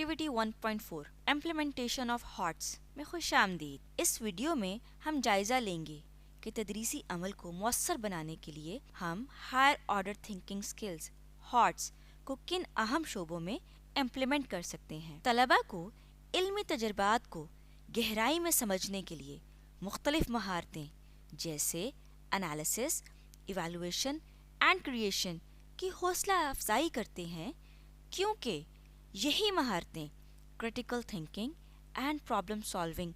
Activity 1.4 implementation of hearts میں خوش آمدید۔ اس ویڈیو میں ہم جائزہ لیں گے کہ تدریسی عمل کو مؤثر بنانے کے لیے ہم higher order thinking skills HOTS کو کن اہم شعبوں میں امپلیمنٹ کر سکتے ہیں۔ طلباء کو علمی تجربات کو گہرائی میں سمجھنے کے لیے مختلف مہارتیں جیسے انالیسس، ایویلویشن اینڈ کریشن کی حوصلہ افزائی کرتے ہیں، کیونکہ یہی مہارتیں critical thinking and problem solving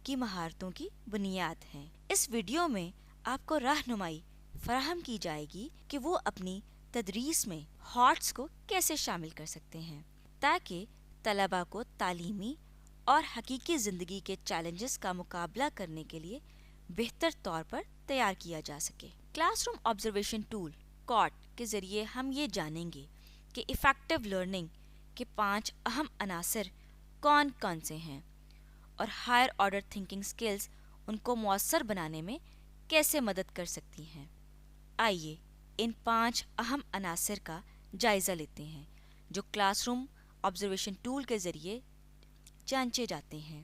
کی مہارتوں کی بنیاد ہیں۔ اس ویڈیو میں آپ کو رہنمائی فراہم کی جائے گی کہ وہ اپنی تدریس میں ہارٹس کو کیسے شامل کر سکتے ہیں تاکہ طلباء کو تعلیمی اور حقیقی زندگی کے چیلنجز کا مقابلہ کرنے کے لیے بہتر طور پر تیار کیا جا سکے۔ کلاس روم آبزرویشن ٹول کاٹ کے ذریعے ہم یہ جانیں گے کہ افیکٹو لرننگ کے 5 اہم عناصر کون کون سے ہیں اور ہائر آرڈر تھنکنگ سکلز ان کو مؤثر بنانے میں کیسے مدد کر سکتی ہیں۔ آئیے ان 5 اہم عناصر کا جائزہ لیتے ہیں جو کلاس روم آبزرویشن ٹول کے ذریعے جانچے جاتے ہیں۔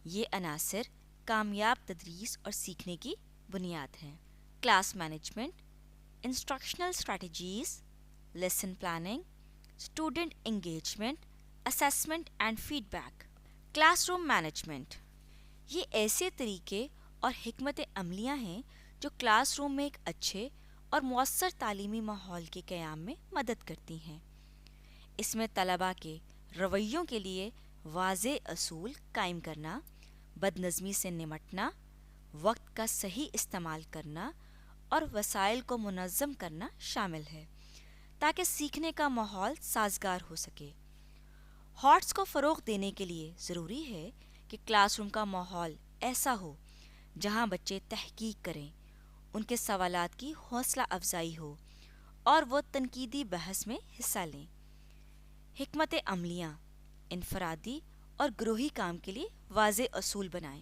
یہ عناصر کامیاب تدریس اور سیکھنے کی بنیاد ہیں۔ Class management, instructional strategies, lesson planning, student engagement, assessment and feedback. Classroom management یہ ایسے طریقے اور حکمت عملیاں ہیں جو کلاس روم میں ایک اچھے اور مؤثر تعلیمی ماحول کے قیام میں مدد کرتی ہیں۔ اس میں طلباء کے رویوں کے لیے واضح اصول قائم کرنا، بد نظمی سے نمٹنا، وقت کا صحیح استعمال کرنا اور وسائل کو منظم کرنا شامل ہے تاکہ سیکھنے کا ماحول سازگار ہو سکے۔ ہارٹس کو فروغ دینے کے لیے ضروری ہے کہ کلاس روم کا ماحول ایسا ہو جہاں بچے تحقیق کریں، ان کے سوالات کی حوصلہ افزائی ہو اور وہ تنقیدی بحث میں حصہ لیں۔ حکمت عملیاں انفرادی اور گروہی کام کے لیے واضح اصول بنائیں۔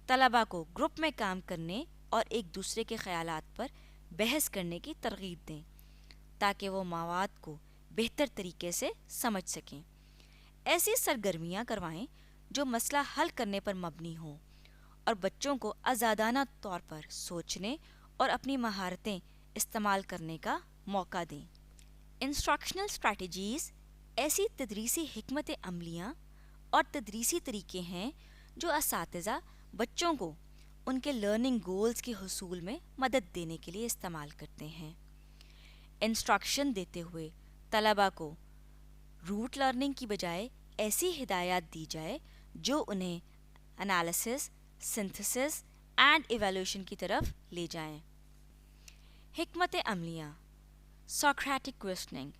طلباء کو گروپ میں کام کرنے اور ایک دوسرے کے خیالات پر بحث کرنے کی ترغیب دیں تاکہ وہ مواد کو بہتر طریقے سے سمجھ سکیں۔ ایسی سرگرمیاں کروائیں جو مسئلہ حل کرنے پر مبنی ہوں اور بچوں کو آزادانہ طور پر سوچنے اور اپنی مہارتیں استعمال کرنے کا موقع دیں۔ انسٹرکشنل اسٹریٹجیز ایسی تدریسی حکمت عملیاں اور تدریسی طریقے ہیں جو اساتذہ بچوں کو ان کے لرننگ گولز کے حصول میں مدد دینے کے لیے استعمال کرتے ہیں۔ انسٹرکشن دیتے ہوئے طلباء کو روٹ لرننگ کی بجائے ایسی ہدایات دی جائے جو انہیں انالیسس، سنتھسس اینڈ ایویلویشن کی طرف لے جائیں۔ حکمت عملیاں سوکریٹک کوسچننگ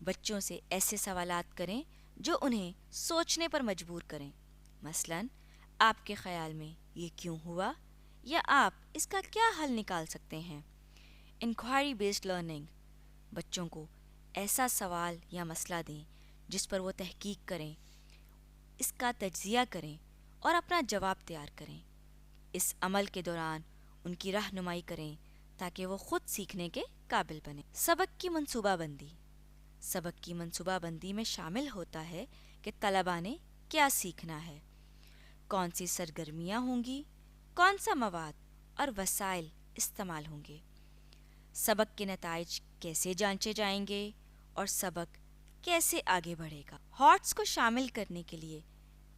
بچوں سے ایسے سوالات کریں جو انہیں سوچنے پر مجبور کریں، مثلاً آپ کے خیال میں یہ کیوں ہوا یا آپ اس کا کیا حل نکال سکتے ہیں۔ انکوائری بیسڈ لرننگ بچوں کو ایسا سوال یا مسئلہ دیں جس پر وہ تحقیق کریں، اس کا تجزیہ کریں اور اپنا جواب تیار کریں۔ اس عمل کے دوران ان کی رہنمائی کریں تاکہ وہ خود سیکھنے کے قابل بنیں۔ سبق کی منصوبہ بندی سبق کی منصوبہ بندی میں شامل ہوتا ہے کہ طلباء نے کیا سیکھنا ہے، کون سی سرگرمیاں ہوں گی، کون سا مواد اور وسائل استعمال ہوں گے، سبق کے نتائج کیسے جانچے جائیں گے اور سبق کیسے آگے بڑھے گا۔ ہارٹس کو شامل کرنے کے لیے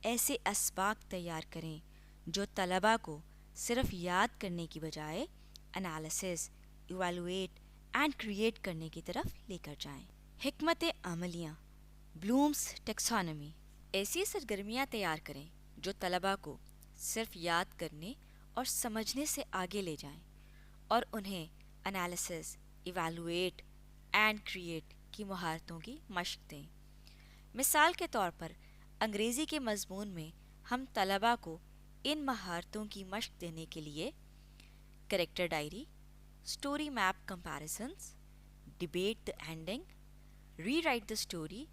ایسے اسباق تیار کریں جو طلباء کو صرف یاد کرنے کی بجائے انالیسس، ایویلویٹ اینڈ کریٹ کرنے کی طرف لے کر جائیں۔ حکمت عملیاں بلومز ٹیکسانومی ایسی سرگرمیاں تیار کریں جو طلباء کو صرف یاد کرنے اور سمجھنے سے آگے لے جائیں اور انہیں انالیسس، ایویلویٹ اینڈ کریٹ کی مہارتوں کی مشق دیں۔ مثال کے طور پر انگریزی کے مضمون میں ہم طلباء کو ان مہارتوں کی مشق دینے کے لیے character diary, story map comparisons, debate the ending, rewrite the story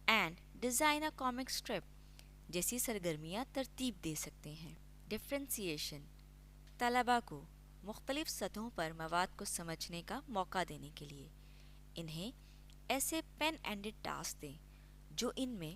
and design a comic strip جیسی سرگرمیاں ترتیب دے سکتے ہیں۔ ڈفرینسیشن طلباء کو مختلف سطحوں پر مواد کو سمجھنے کا موقع دینے کے لیے انہیں ایسے پین اینڈڈ ٹاسک دیں جو ان میں